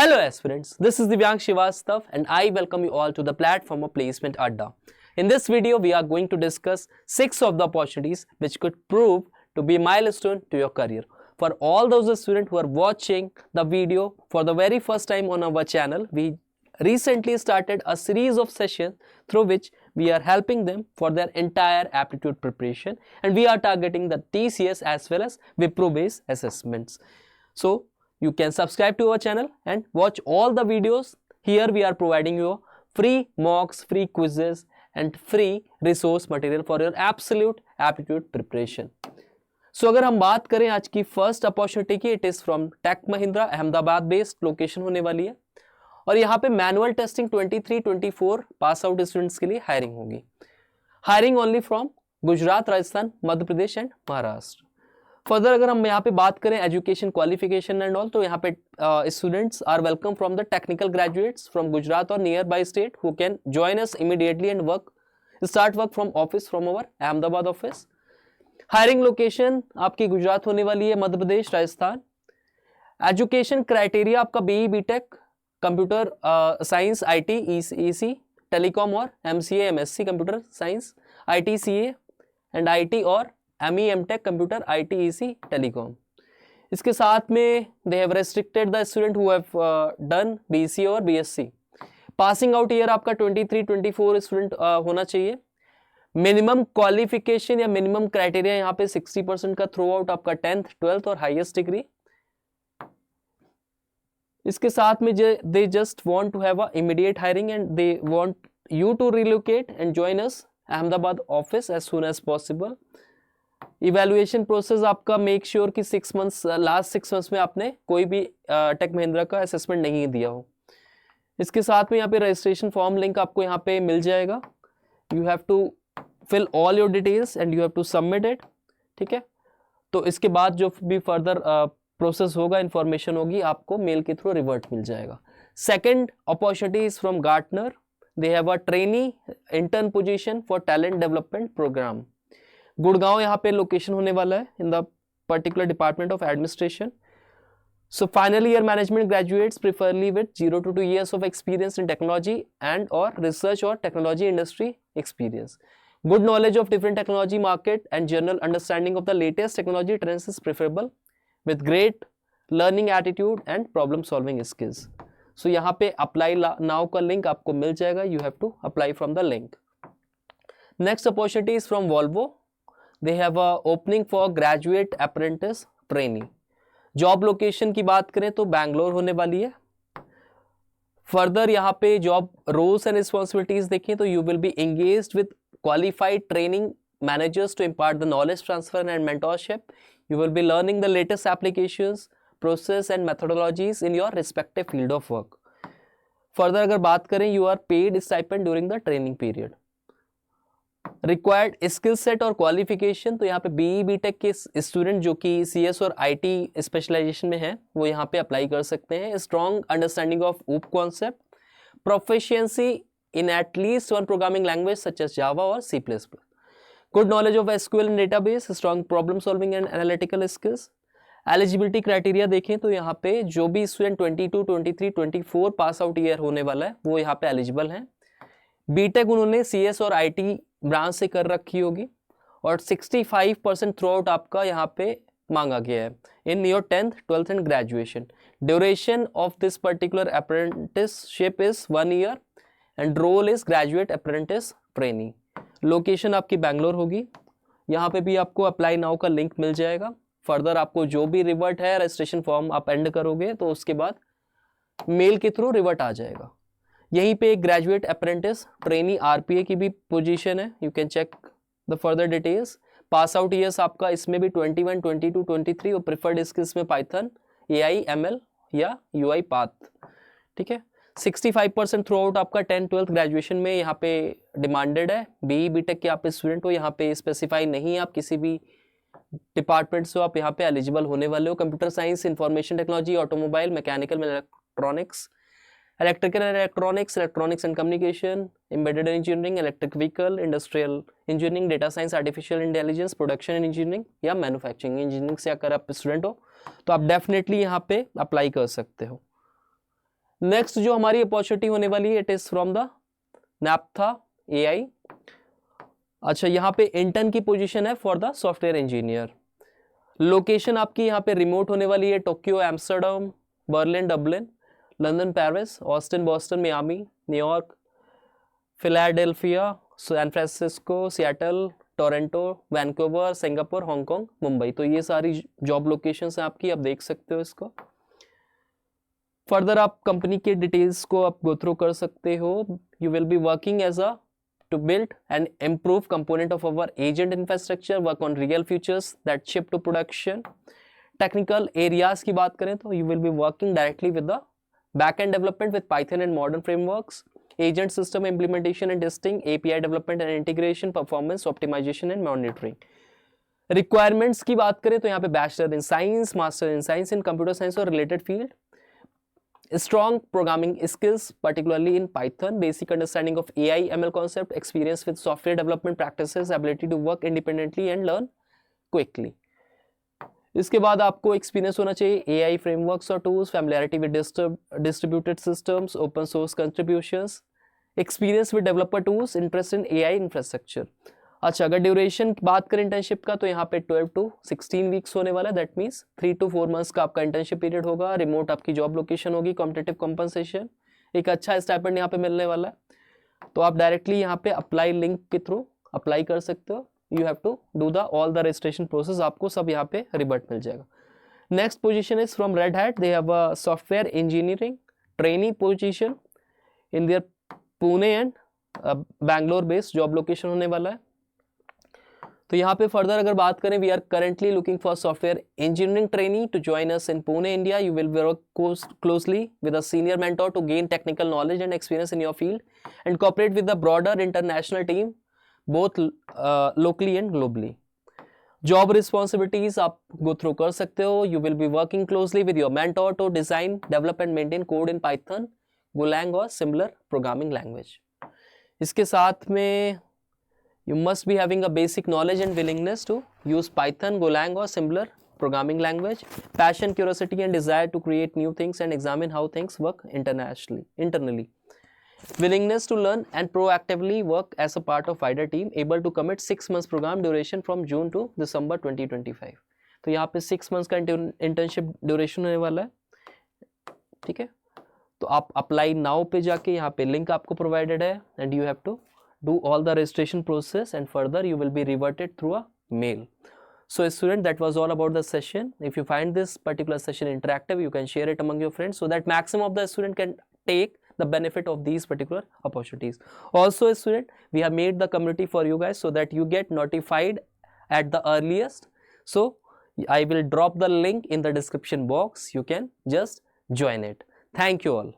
Hello aspirants, this is Divyang Srivastav and I welcome you all to the platform of Placement Adda. In this video, we are going to discuss 6 of the opportunities which could prove to be a milestone to your career. For all those students who are watching the video for the very first time on our channel, we recently started a series of sessions through which we are helping them for their entire aptitude preparation, and we are targeting the TCS as well as Wipro based assessments. So you can subscribe to our channel and watch all the videos. Here we are providing you free mocks, free quizzes and free resource material for your absolute aptitude preparation. So अगर हम बात करें आज की first opportunity की, it is from Tech Mahindra, Ahmedabad based location होने वाली है और यहाँ पे manual testing 23-24 pass out students के लिए हायरिंग होगी. Hiring only from Gujarat, Rajasthan, Madhya Pradesh and Maharashtra. Further अगर हम यहाँ पे बात करें एजुकेशन क्वालिफिकेशन एंड ऑल, तो यहाँ पे students are welcome from the technical graduates from Gujarat और nearby state who can join us immediately and start work from office from our Ahmedabad office. Hiring location आपकी गुजरात होने वाली है, मध्य प्रदेश, राजस्थान. एजुकेशन क्राइटेरिया आपका BE, BTech, computer science, IT, EC, telecom और MCA, MSc computer science, IT, CA and IT और ME, MTech computer, IT, EC, telecom. इसके साथ में they have restricted the student who have done BC और BSc. Passing out year आपका 23-24 student होना चाहिए. Minimum qualification या मिनिमम क्राइटेरिया यहाँ पे 60% का थ्रू आउट आपका 10th, 12th और हाईएस्ट डिग्री. इसके साथ में they just want to have a immediate hiring and they want you to relocate and join us Ahmedabad office as soon as possible. Evaluation process आपका make sure कि 6 months, last 6 months में आपने कोई भी take Mahindra का असेसमेंट नहीं दिया हो. इसके साथ में यहाँ पे रजिस्ट्रेशन फॉर्म लिंक आपको यहाँ पे मिल जाएगा. You have to fill all your details and you have to submit it. ठीक है, तो इसके बाद जो भी फर्दर प्रोसेस होगा, इंफॉर्मेशन होगी, आपको मेल के थ्रू रिवर्ट मिल जाएगा. Second opportunity is from Gartner. They have a trainee intern position for talent development program. Gurgaon यहाँ पे लोकेशन होने वाला है in the particular department of administration. So final year management graduates preferably with 0 to 2 years of experience in technology and or research or technology industry experience. Good knowledge of different technology market and general understanding of the latest technology trends is preferable with great learning attitude and problem solving skills. So यहाँ पे apply now का link आपको मिल जाएगा. You have to apply from the link. Next opportunity is from Volvo. They have a opening for graduate apprentice trainee. Job location की बात करें तो बैंगलोर होने वाली है. फर्दर यहाँ पे जॉब रोल्स एंड रिस्पॉन्सिबिलिटीज देखें तो you will be engaged with qualified training managers to impart the knowledge transfer and mentorship. You will be learning the latest applications, process and methodologies in your respective field of work. Further अगर बात करें, you are paid stipend during the training period. Required skill set और qualification, तो यहाँ पे be, BTech के student जो कि सीएस और आईटी स्पेशलाइजेशन में हैं वो यहाँ पे अप्लाई कर सकते हैं. Strong understanding of OOP concept, proficiency in at least one programming language such as Java और C plus plus. Good knowledge of SQL and database, strong problem solving and analytical skills. Eligibility criteria देखें तो यहाँ पे जो भी student 22, 23, 24 pass out year होने वाला है वो यहाँ पे एलिजिबल हैं. बीटेक उन्होंने सीएस और आईटी ब्रांच से कर रखी होगी और 65% थ्रू आउट आपका यहाँ पे मांगा गया है in your 10th, 12th and graduation. Duration of this particular apprenticeship is 1 year and role is graduate apprentice trainee. Location आपकी बैंगलोर होगी. यहाँ पे भी आपको अप्लाई नाउ का लिंक मिल जाएगा. फर्दर आपको जो भी रिवर्ट है, रजिस्ट्रेशन फॉर्म आप एंड करोगे तो उसके बाद मेल के थ्रू रिवर्ट आ जाएगा. यहीं पे एक ग्रेजुएट अप्रेंटिस ट्रेनी आरपीए की भी पोजीशन है. You can check the further details. Pass out years आपका इसमें भी 21, 22, 23 और प्रिफर्ड स्किल्स में पाइथन, एआई, एमएल या यूआई पाथ. ठीक है, 65% थ्रू आउट आपका 10, 12th ग्रेजुएशन में यहाँ पे डिमांडेड है. बीई, बीटेक के आप स्टूडेंट हो, यहाँ पे स्पेसिफाई नहीं, आप किसी भी डिपार्टमेंट से आप यहाँ पे एलिजिबल होने वाले हो. Computer science, information technology, automobile, mechanical, electronics, electrical and electronics, electronics and communication, embedded engineering, electric vehicle, industrial engineering, data science, artificial intelligence, production engineering या manufacturing engineering से अगर आप स्टूडेंट हो तो आप डेफिनेटली यहाँ पे अप्लाई कर सकते हो. नेक्स्ट जो हमारी अपॉर्चुनिटी होने वाली है, it is from the Naptha AI। अच्छा, यहाँ पे इंटर्न की पोजीशन है for the software engineer. Location आपकी यहाँ पे रिमोट होने वाली है, Tokyo, Amsterdam, Berlin, Dublin, London, Paris, Austin, Boston, Miami, New York, Philadelphia, San Francisco, Seattle, Toronto, Vancouver, Singapore, Hong Kong, Mumbai. तो ये सारी जॉब लोकेशंस हैं आपकी, आप देख सकते हो इसको। फर्दर आप कंपनी के डिटेल्स को आप गो थ्रू कर सकते हो। You will be working as a to build and improve component of our agent infrastructure, work on real features that ship to production. Technical areas की बात करें तो you will be working directly with the back-end development with Python and modern frameworks, agent system implementation and testing, API development and integration, performance optimization and monitoring. Requirements की बात करें तो यहाँ पे Bachelor in Science, Master in Science in Computer Science और related field, strong programming skills particularly in Python, basic understanding of AI ML concept, experience with software development practices, ability to work independently and learn quickly. इसके बाद आपको experience होना चाहिए AI frameworks और tools, familiarity with distributed systems, open source contributions, experience with developer tools, interest in AI infrastructure. अच्छा, अगर duration की बात करें इंटर्नशिप का तो यहाँ पे 12 to 16 वीक्स होने वाला है। दैट मीन्स 3 to 4 मंथ्स का आपका इंटर्नशिप पीरियड होगा। रिमोट आपकी जॉब लोकेशन होगी, कॉम्पिटिटिव कॉम्पनसेशन, एक अच्छा स्टाइपेंड यहाँ पे मिलने वाला है। तो आप डायरेक्टली यहाँ पे अप्लाई लिंक के थ्रू अप्लाई कर सकते हो। You have to do the all the registration process, आपको सब यहाँ पे रिबर्ट मिल जाएगा। Next position is from Red Hat, they have a software engineering trainee position in their Pune and Bangalore based job location होने वाला है। तो यहाँ पे फर्दर अगर बात करें, we are currently looking for software engineering trainee to join us in Pune, India. You will work closely with a senior mentor to gain technical knowledge and experience in your field and cooperate with the broader international team both locally and globally. Job responsibilities आप go through कर सकते हो। You will be working closely with your mentor to design, develop and maintain code in Python, Golang or similar programming language. इसके साथ में you must be having a basic knowledge and willingness to use Python, Golang or similar programming language, passion, curiosity and desire to create new things and examine how things work internally, willingness to learn and proactively work as a part of wider team, able to commit 6 months program duration from June to December 2025. तो यहाँ पे 6 months का internship duration होने वाला है, ठीक है। तो आप अप्लाई नाउ पे जाके यहाँ पे लिंक आपको प्रोवाइडेड है and you have to do all the registration process and further you will be reverted through a mail. So student, that was all about the session. If you find this particular session interactive, you can share it among your friends so that maximum of the student can take the benefit of these particular opportunities. Also student, we have made the community for you guys so that you get notified at the earliest. So I will drop the link in the description box. You can just join it. Thank you all.